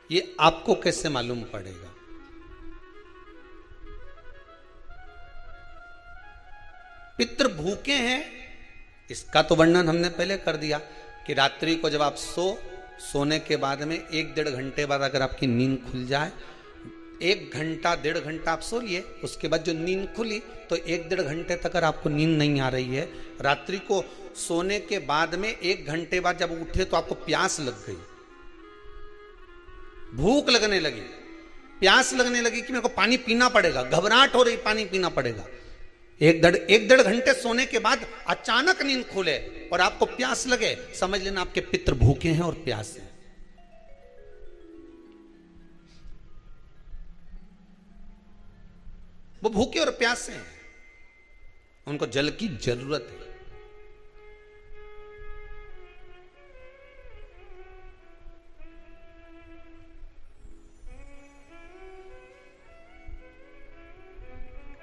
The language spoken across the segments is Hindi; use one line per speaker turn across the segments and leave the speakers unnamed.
ये आपको कैसे मालूम पड़ेगा? पितृ भूखे हैं, इसका तो वर्णन हमने पहले कर दिया कि रात्रि को जब आप सोने के बाद में 1-1.5 घंटे बाद अगर आपकी नींद खुल जाए, 1 घंटा 1.5 घंटा आप सो लिए, उसके बाद जो नींद खुली तो 1-1.5 घंटे तक अगर आपको नींद नहीं आ रही है, रात्रि को सोने के बाद में 1 घंटे बाद जब उठे तो आपको प्यास लग गई, भूख लगने लगी, प्यास लगने लगी कि मेरे को पानी पीना पड़ेगा, घबराहट हो रही, पानी पीना पड़ेगा। 1-1.5 घंटे सोने के बाद अचानक नींद खुले और आपको प्यास लगे, समझ लेना आपके पितृ भूखे हैं और प्यास है। वो भूखे और प्यासे हैं, उनको जल की जरूरत है।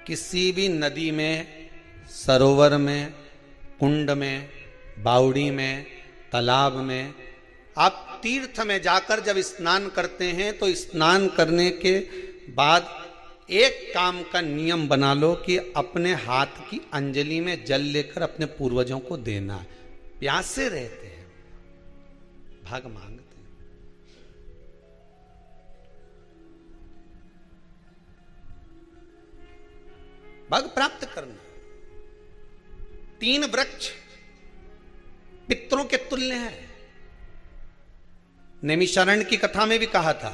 किसी भी नदी में, सरोवर में, कुंड में, बावड़ी में, तालाब में, आप तीर्थ में जाकर जब स्नान करते हैं तो स्नान करने के बाद एक काम का नियम बना लो कि अपने हाथ की अंजलि में जल लेकर अपने पूर्वजों को देना। प्यासे रहते हैं, भाग मांगते हैं। भाग प्राप्त करना। 3 वृक्ष पितरों के तुल्य हैं। नैमिषारण्य की कथा में भी कहा था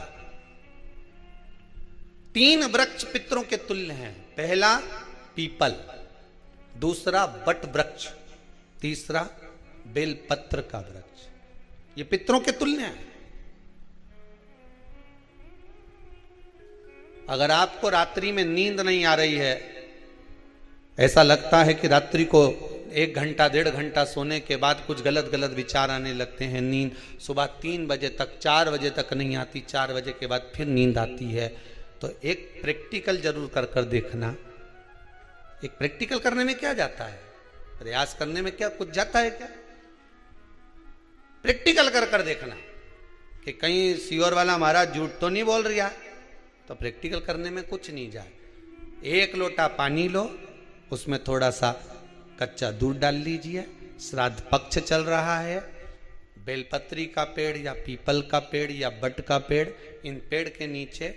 3 वृक्ष पितरों के तुल्य हैं। पहला पीपल, दूसरा वट वृक्ष, तीसरा बेलपत्र का वृक्ष। ये पितरों के तुल्य हैं। अगर आपको रात्रि में नींद नहीं आ रही है, ऐसा लगता है कि रात्रि को 1 घंटा 1.5 घंटा सोने के बाद कुछ गलत गलत विचार आने लगते हैं, नींद सुबह 3 बजे तक 4 बजे तक नहीं आती, 4 बजे के बाद फिर नींद आती है, तो एक प्रैक्टिकल जरूर कर कर देखना। एक प्रैक्टिकल करने में क्या जाता है, प्रयास करने में क्या कुछ जाता है क्या? प्रैक्टिकल कर कर देखना कि कहीं सियोर वाला महाराज झूठ तो नहीं बोल रहा, तो प्रैक्टिकल करने में कुछ नहीं जाए। 1 लोटा पानी लो, उसमें थोड़ा सा कच्चा दूध डाल लीजिए, श्राद्ध पक्ष चल रहा है, बेलपत्री का पेड़ या पीपल का पेड़ या बट का पेड़, इन पेड़ के नीचे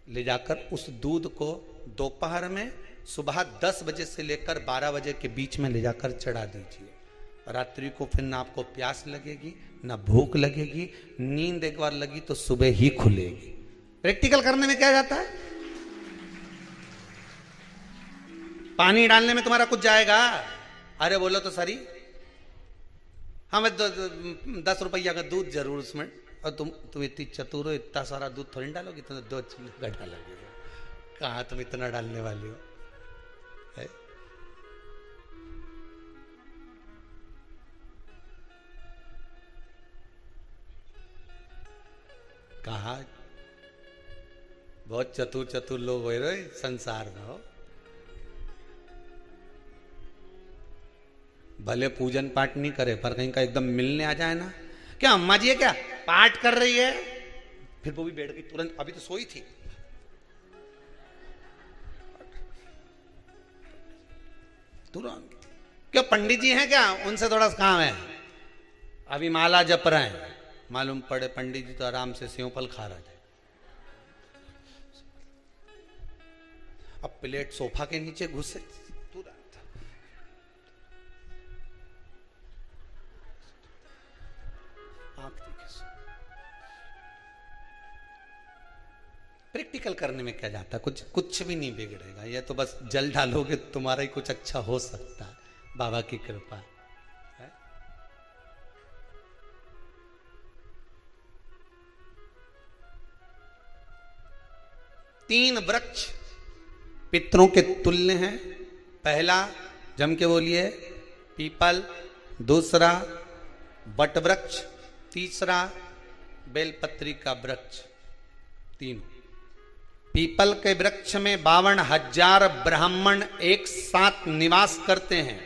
ले जाकर उस दूध को दोपहर में सुबह 10 बजे से लेकर 12 बजे के बीच में ले जाकर चढ़ा दीजिए। रात्रि को फिर ना आपको प्यास लगेगी, ना भूख लगेगी, नींद एक बार लगी तो सुबह ही खुलेगी। प्रैक्टिकल करने में क्या जाता है? पानी डालने में तुम्हारा कुछ जाएगा? अरे बोलो तो सरी, हमें 10 रुपया का दूध जरूर उसमें, और तुम इतनी चतुर हो, इतना सारा दूध थोड़ी डालोगी, तुम 2 चीज़ डालोगे। कहाँ तुम इतना डालने वाली हो है? कहा बहुत चतुर चतुर लोग हो रहे संसार में हो। भले पूजन पाठ नहीं करे, पर कहीं का एकदम मिलने आ जाए ना, क्या अम्मा जी है क्या, पाठ कर रही है, फिर वो भी बैठ गई तुरंत, अभी तो सोई थी, तुरंत। क्या पंडित जी हैं क्या, उनसे थोड़ा काम है, अभी माला जप रहे हैं, मालूम पड़े पंडित जी तो आराम से सेव फल खा रहे थे। अब प्लेट सोफा के नीचे घुसे, प्रैक्टिकल करने में क्या जाता, कुछ भी नहीं बिगड़ेगा। ये तो बस जल डालोगे तुम्हारा ही कुछ अच्छा हो सकता है, बाबा की कृपा है। तीन वृक्ष पितरों के तुल्य हैं। पहला जम के बोलिए पीपल, दूसरा बट वृक्ष, तीसरा बेलपत्री का वृक्ष। तीनों पीपल के वृक्ष में 52,000 ब्राह्मण एक साथ निवास करते हैं,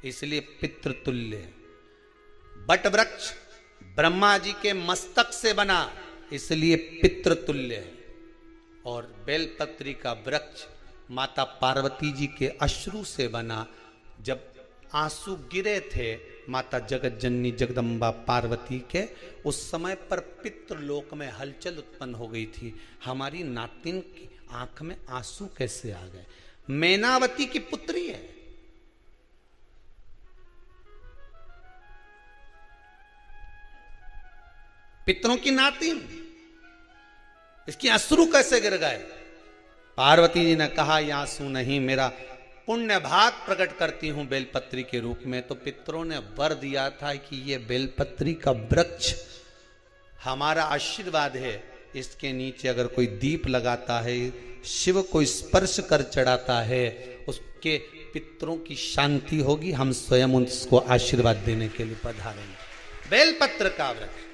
इसलिए पितृतुल्य है। बट वृक्ष ब्रह्मा जी के मस्तक से बना, इसलिए पितृतुल्य है। और बेलपत्री का वृक्ष माता पार्वती जी के अश्रु से बना। जब आंसू गिरे थे माता जगत जननी जगदम्बा पार्वती के, उस समय पर पितृलोक में हलचल उत्पन्न हो गई थी। हमारी नातिन की आंख में आंसू कैसे आ गए? मैनावती की पुत्री है, पितरों की नातिन, इसकी अश्रु कैसे गिर गए? पार्वती जी ने कहा ये आंसू नहीं, मेरा पुण्य भाग प्रकट करती हूं बेलपत्री के रूप में। तो पितरों ने वर दिया था कि ये बेलपत्री का वृक्ष हमारा आशीर्वाद है, इसके नीचे अगर कोई दीप लगाता है, शिव को स्पर्श कर चढ़ाता है, उसके पितरों की शांति होगी। हम स्वयं उसको आशीर्वाद देने के लिए पधारेंगे। बेलपत्र का वृक्ष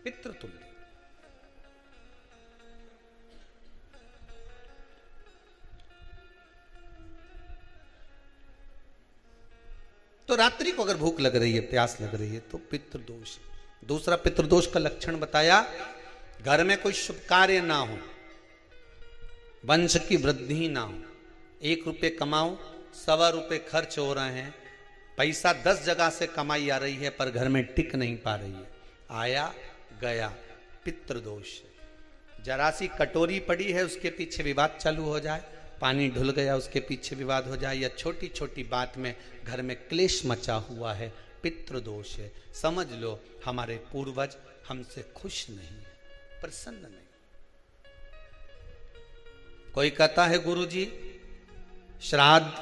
पितृतुल्य। तो रात्रि को अगर भूख लग रही है, प्यास लग रही है, तो पितृदोष। दूसरा पितृदोष का लक्षण बताया, घर में कोई शुभ कार्य ना हो, वंश की वृद्धि ना हो। 1 रुपये कमाओ, 1.25 रुपये खर्च हो रहे हैं, पैसा 10 जगह से कमाई आ रही है पर घर में टिक नहीं पा रही है, आया गया, पितृदोष। जरा सी कटोरी पड़ी है, उसके पीछे विवाद चालू हो जाए, पानी ढुल गया, उसके पीछे विवाद हो जाए, या छोटी छोटी बात में घर में क्लेश मचा हुआ है, पितृदोष है। समझ लो हमारे पूर्वज हमसे खुश नहीं है, प्रसन्न नहीं। कोई कहता है गुरुजी श्राद्ध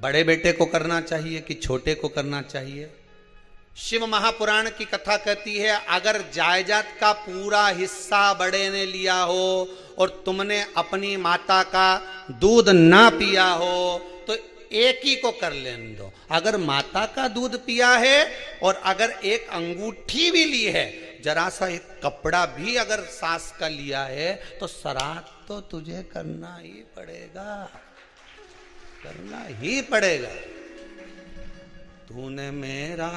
बड़े बेटे को करना चाहिए कि छोटे को करना चाहिए? शिव महापुराण की कथा कहती है, अगर जायदाद का पूरा हिस्सा बड़े ने लिया हो और तुमने अपनी माता का दूध ना पिया हो तो एक ही को कर लेने दो। अगर माता का दूध पिया है और अगर एक अंगूठी भी ली है, जरा सा एक कपड़ा भी अगर सास का लिया है, तो श्राद्ध तो तुझे करना ही पड़ेगा, करना ही पड़ेगा। तूने मेरा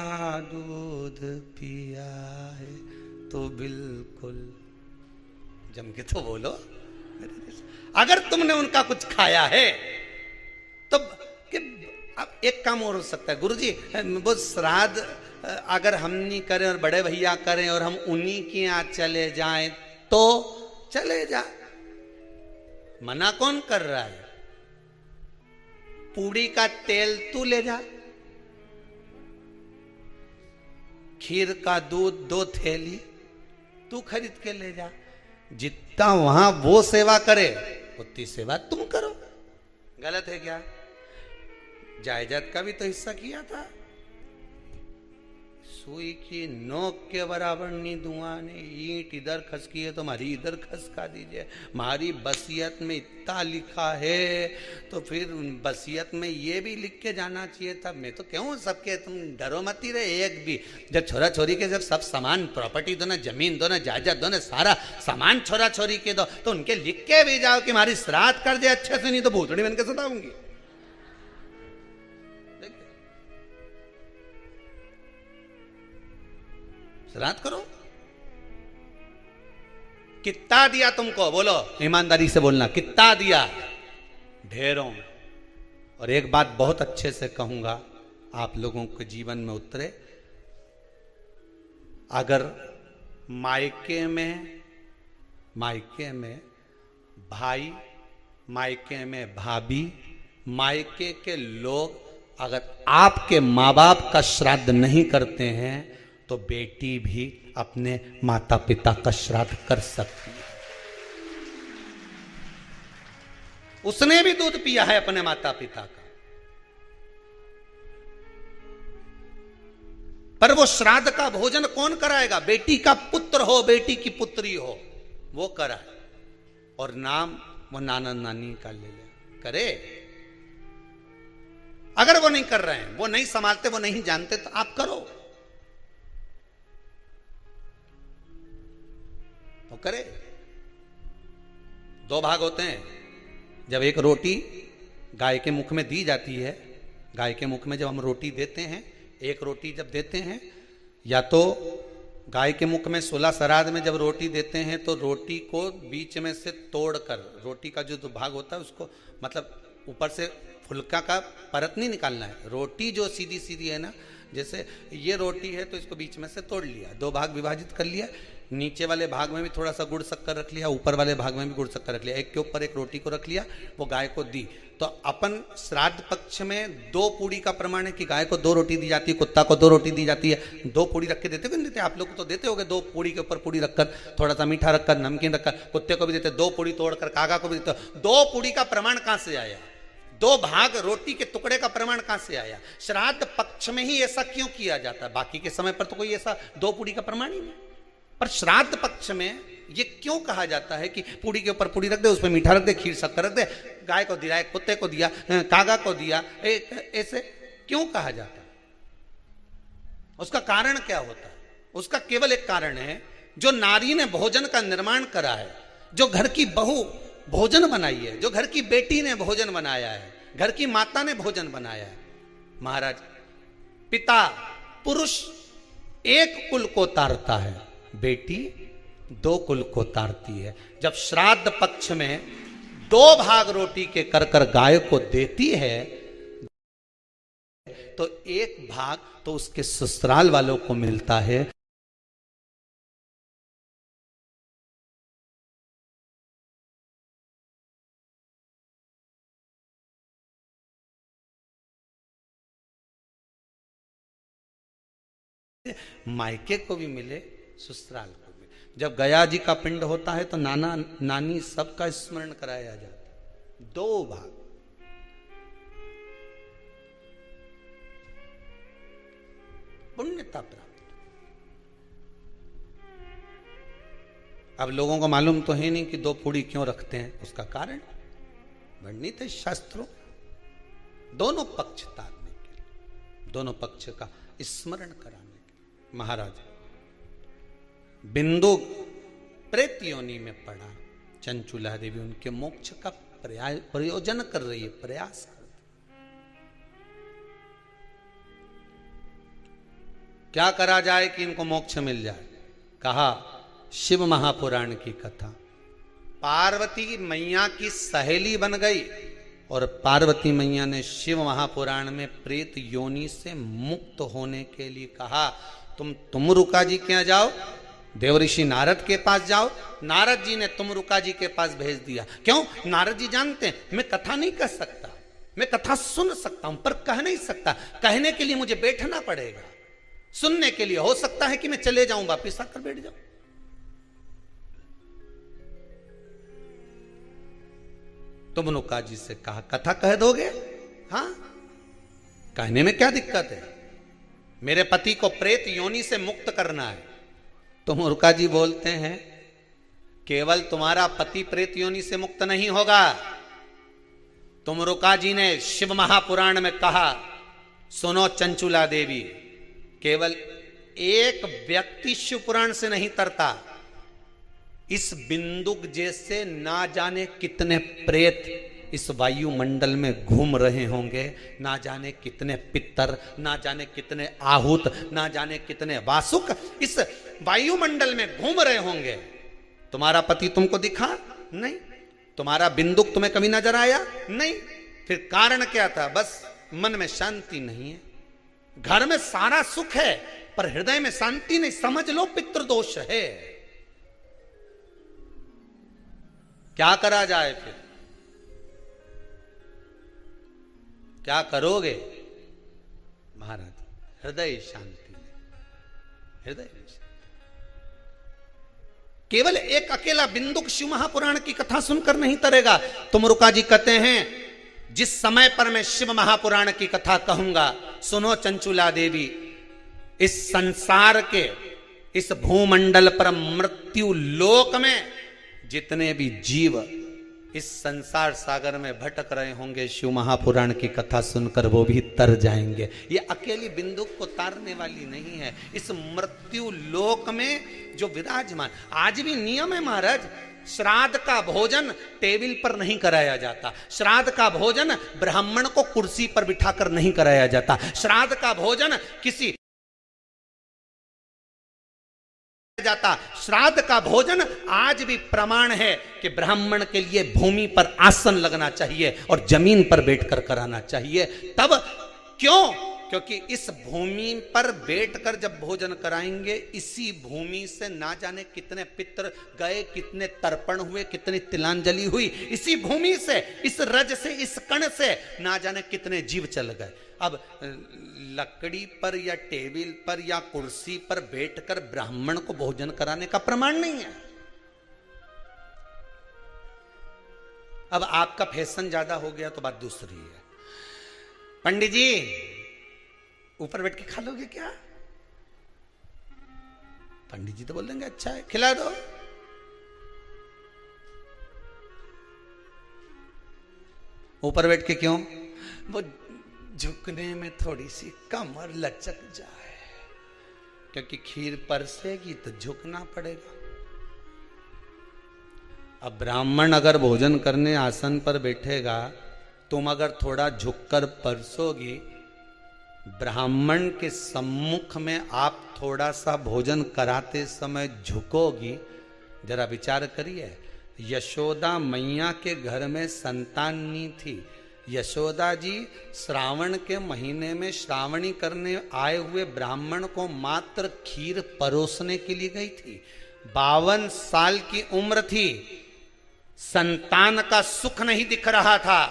दूध पिया है तो बिल्कुल जम के तो बोलो। अगर तुमने उनका कुछ खाया है तो अब एक काम और हो सकता है, गुरुजी वो श्राद्ध अगर हम नहीं करें और बड़े भैया करें और हम उन्हीं के यहाँ चले जाएं तो चले जा, मना कौन कर रहा है? पूड़ी का तेल तू ले जा, खीर का दूध 2 थैली तू खरीद के ले जा। जितना वहां वो सेवा करे उतनी सेवा तुम करो। गलत है क्या? जायदाद का भी तो हिस्सा किया था। सुई की नोक के बराबर नहीं धुआं ने, ईंट इधर खसकी है तो हमारी इधर खसका दीजिए। हमारी बसियत में इतना लिखा है तो फिर बसियत में ये भी लिख के जाना चाहिए था। मैं तो क्यों सबके, तुम डरो मत ही रहे एक भी। जब छोरा छोरी के जब सब सामान, प्रॉपर्टी दो ना, जमीन दो ना, जायदाद दो ना, सारा सामान छोरा छोरी के दो, तो उनके लिख के भी जाओ कि हमारी श्राद्ध कर दे अच्छे से, नहीं तो भूतड़ी बन के सताऊंगी। श्राद्ध करो। कितना दिया तुमको? बोलो, ईमानदारी से बोलना, कितना दिया? ढेरों। और एक बात बहुत अच्छे से कहूंगा, आप लोगों के जीवन में उतरे। अगर मायके में भाई, मायके में भाभी, मायके के लोग अगर आपके माँ बाप का श्राद्ध नहीं करते हैं तो बेटी भी अपने माता पिता का श्राद्ध कर सकती है। उसने भी दूध पिया है अपने माता पिता का, पर वो श्राद्ध का भोजन कौन कराएगा? बेटी का पुत्र हो, बेटी की पुत्री हो, वो कराए। और नाम वो नाना नानी का ले ले करे। अगर वो नहीं कर रहे हैं, वो नहीं संभालते, वो नहीं जानते, तो आप करो, तो करे। 2 भाग होते हैं। जब एक रोटी गाय के मुख में दी जाती है, गाय के मुख में जब हम रोटी देते हैं, एक रोटी जब देते हैं या तो गाय के मुख में 16 श्राद्ध में जब रोटी देते हैं तो रोटी को बीच में से तोड़कर, रोटी का जो भाग होता है उसको, मतलब ऊपर से फुलका का परत नहीं निकालना है, रोटी जो सीधी सीधी है ना, जैसे ये रोटी है तो इसको बीच में से तोड़ लिया, 2 भाग विभाजित कर लिया, नीचे वाले भाग में भी थोड़ा सा गुड़ शक्कर रख लिया, ऊपर वाले भाग में भी गुड़ शक्कर रख लिया, एक के ऊपर एक रोटी को रख लिया, वो गाय को दी। तो अपन श्राद्ध पक्ष में 2 पूड़ी का प्रमाण है कि गाय को 2 रोटी दी जाती है, कुत्ता को 2 रोटी दी जाती है। 2 पूड़ी रख के देते हो कि नहीं देते? आप लोग तो देते होगे, 2 पूड़ी के ऊपर पूड़ी रखकर, थोड़ा सा मीठा रखकर, नमकीन रखकर, कुत्ते को भी देते, 2 पूड़ी तोड़कर कागा को भी देते हो। 2 पूड़ी का प्रमाण कहां से आया? 2 भाग रोटी के टुकड़े का प्रमाण कहां से आया? श्राद्ध पक्ष में ही ऐसा क्यों किया जाता है? बाकी के समय पर तो कोई ऐसा 2 पूड़ी का प्रमाण ही नहीं, पर श्राद्ध पक्ष में ये क्यों कहा जाता है कि पूड़ी के ऊपर पूड़ी रख दे, उसमें मीठा रख दे, खीर शक्कर रख दे, गाय को दिया, कुत्ते को दिया, कागा को दिया, ऐसे क्यों कहा जाता है? उसका कारण क्या होता है? उसका केवल एक कारण है, जो नारी ने भोजन का निर्माण करा है, जो घर की बहू भोजन बनाई है, जो घर की बेटी ने भोजन बनाया है, घर की माता ने भोजन बनाया है। महाराज, पिता पुरुष एक कुल को तारता है, बेटी 2 कुल को तारती है। जब श्राद्ध पक्ष में 2 भाग रोटी के कर गाय को देती है तो 1 भाग तो उसके ससुराल वालों को मिलता है। मायके को भी मिले, ससुराल को भी। जब गया जी का पिंड होता है तो नाना नानी सबका स्मरण कराया जाता है। 2 भाग, पुण्यता प्राप्त। अब लोगों को मालूम तो है नहीं कि 2 पूड़ी क्यों रखते हैं, उसका कारण वर्णित है शास्त्रों। दोनों पक्ष तारने के लिए, दोनों पक्ष का स्मरण कराने के लिए। महाराज, बिंदु प्रेत योनि में पड़ा, चंचुला देवी उनके मोक्ष का प्रयोजन कर रही है, प्रयास कर। क्या करा जाए कि इनको मोक्ष मिल जाए? कहा शिव महापुराण की कथा। पार्वती मैया की सहेली बन गई और पार्वती मैया ने शिव महापुराण में प्रेत योनि से मुक्त होने के लिए कहा, तुम रुका जी के यहाँ जाओ, देवऋषि नारद के पास जाओ। नारद जी ने तुमरुका जी के पास भेज दिया। क्यों? नारद जी जानते हैं मैं कथा नहीं कह सकता, मैं कथा सुन सकता हूं पर कह नहीं सकता। कहने के लिए मुझे बैठना पड़ेगा, सुनने के लिए हो सकता है कि मैं चले जाऊं, वापिस आकर बैठ जाऊं। तुमरुका जी से कहा कथा कह दोगे? हाँ, कहने में क्या दिक्कत है? मेरे पति को प्रेत योनि से मुक्त करना है। तुमरुका जी बोलते हैं केवल तुम्हारा पति प्रेत योनि से मुक्त नहीं होगा। तुमरुका जी ने शिव महापुराण में कहा, सुनो चंचुला देवी, केवल एक व्यक्ति शिव पुराण से नहीं तरता, इस बिंदुक जैसे ना जाने कितने प्रेत इस वायुमंडल में घूम रहे होंगे, ना जाने कितने पितर, ना जाने कितने आहूत, ना जाने कितने वासुक इस वायुमंडल में घूम रहे होंगे। तुम्हारा पति तुमको दिखा नहीं, तुम्हारा बिंदुक तुम्हें कभी नजर आया नहीं, फिर कारण क्या था? बस मन में शांति नहीं है। घर में सारा सुख है पर हृदय में शांति नहीं, समझ लो पितृदोष है। क्या करा जाए? फिर क्या करोगे? महाराज, हृदय शांति, हृदय शांति। केवल एक अकेला बिंदुक शिव महापुराण की कथा सुनकर नहीं तरेगा। तुमरुका जी कहते हैं जिस समय पर मैं शिव महापुराण की कथा कहूंगा, सुनो चंचुला देवी, इस संसार के इस भूमंडल पर मृत्यु लोक में जितने भी जीव इस संसार सागर में भटक रहे होंगे, शिव महापुराण की कथा सुनकर वो भी तर जाएंगे। ये अकेली बिंदुक को तारने वाली नहीं है। इस मृत्यु लोक में जो विराजमान, आज भी नियम है महाराज, श्राद्ध का भोजन टेबल पर नहीं कराया जाता। श्राद्ध का भोजन ब्राह्मण को कुर्सी पर बिठाकर नहीं कराया जाता। श्राद्ध का भोजन किसी जाता। श्राद्ध का भोजन आज भी प्रमाण है कि ब्राह्मण के लिए भूमि पर आसन लगना चाहिए और जमीन पर बैठकर कराना चाहिए। तब क्यों? क्योंकि इस भूमि पर बैठकर जब भोजन कराएंगे, इसी भूमि से ना जाने कितने पितृ गए, कितने तर्पण हुए, कितनी तिलांजलि हुई, इसी भूमि से, इस रज से, इस कण से ना जाने कितने जीव चल गए। अब लकड़ी पर या टेबल पर या कुर्सी पर बैठकर ब्राह्मण को भोजन कराने का प्रमाण नहीं है। अब आपका फैशन ज्यादा हो गया तो बात दूसरी है। पंडित जी ऊपर बैठ के खा लोगे क्या? पंडित जी तो बोल देंगे अच्छा है, खिला दो। ऊपर बैठ के क्यों? वो झुकने में थोड़ी सी कमर लचक जाए, क्योंकि खीर परसेगी तो झुकना पड़ेगा। अब ब्राह्मण अगर भोजन करने आसन पर बैठेगा, तुम अगर थोड़ा झुककर परसोगी, ब्राह्मण के सम्मुख में आप थोड़ा सा भोजन कराते समय झुकोगी। जरा विचार करिए, यशोदा मैया के घर में संतान नहीं थी। यशोदा जी श्रावण के महीने में श्रावणी करने आए हुए ब्राह्मण को मात्र खीर परोसने के लिए गई थी। 52 साल की उम्र थी, संतान का सुख नहीं दिख रहा था,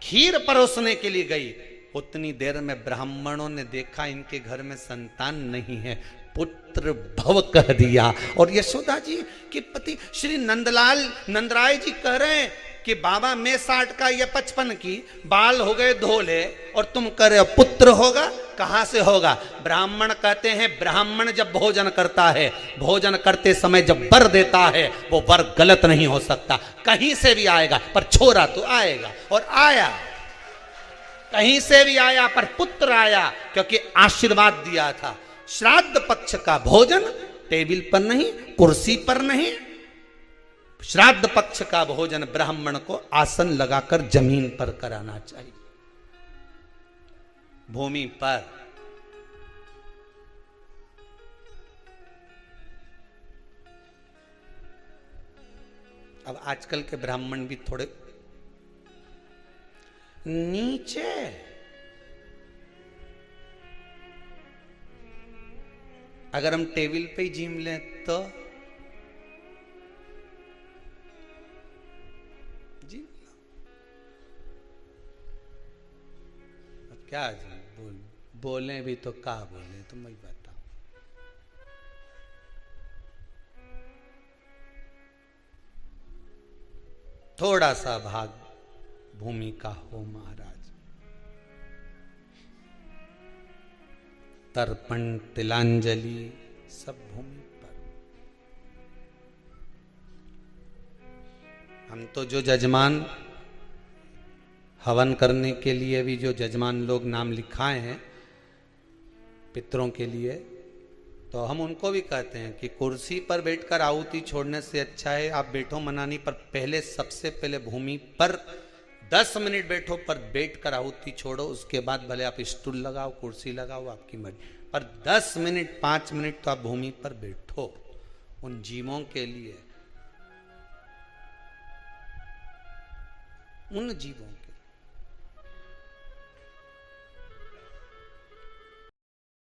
खीर परोसने के लिए गई। उतनी देर में ब्राह्मणों ने देखा इनके घर में संतान नहीं है, पुत्र भव कह दिया। और यशोदा जी के पति श्री नंदराय जी कह रहे हैं कि बाबा मैं 60 का या 55 की, बाल हो गए धोले, और तुम कह रहे हो पुत्र होगा। कहां से होगा? ब्राह्मण कहते हैं ब्राह्मण जब भोजन करता है, भोजन करते समय जब वर देता है, वो वर गलत नहीं हो सकता, कहीं से भी आएगा, पर छोरा तो आएगा। और आया, कहीं से भी आया, पर पुत्र आया, क्योंकि आशीर्वाद दिया था। श्राद्ध पक्ष का भोजन टेबल पर नहीं, कुर्सी पर नहीं, श्राद्ध पक्ष का भोजन ब्राह्मण को आसन लगाकर जमीन पर कराना चाहिए, भूमि पर। अब आजकल के ब्राह्मण भी थोड़े नीचे, अगर हम टेबल पे ही जिम लें तो जी क्या बोले भी तो क्या बोले, तुम ही बताओ। थोड़ा सा भाग भूमि का हो महाराज। तर्पण तिलांजलि सब भूमि पर। हम तो जो जजमान हवन करने के लिए भी जो जजमान लोग नाम लिखाए हैं पितरों के लिए, तो हम उनको भी कहते हैं कि कुर्सी पर बैठकर आहुति छोड़ने से अच्छा है आप बैठो मनानी पर, पहले सबसे पहले भूमि पर 10 मिनट बैठो, पर बैठकर आहुति छोड़ो। उसके बाद भले आप स्टूल लगाओ, कुर्सी लगाओ, आपकी मर्जी, पर 10 मिनट 5 मिनट तो आप भूमि पर बैठो उन जीवों के लिए, उन जीवों के।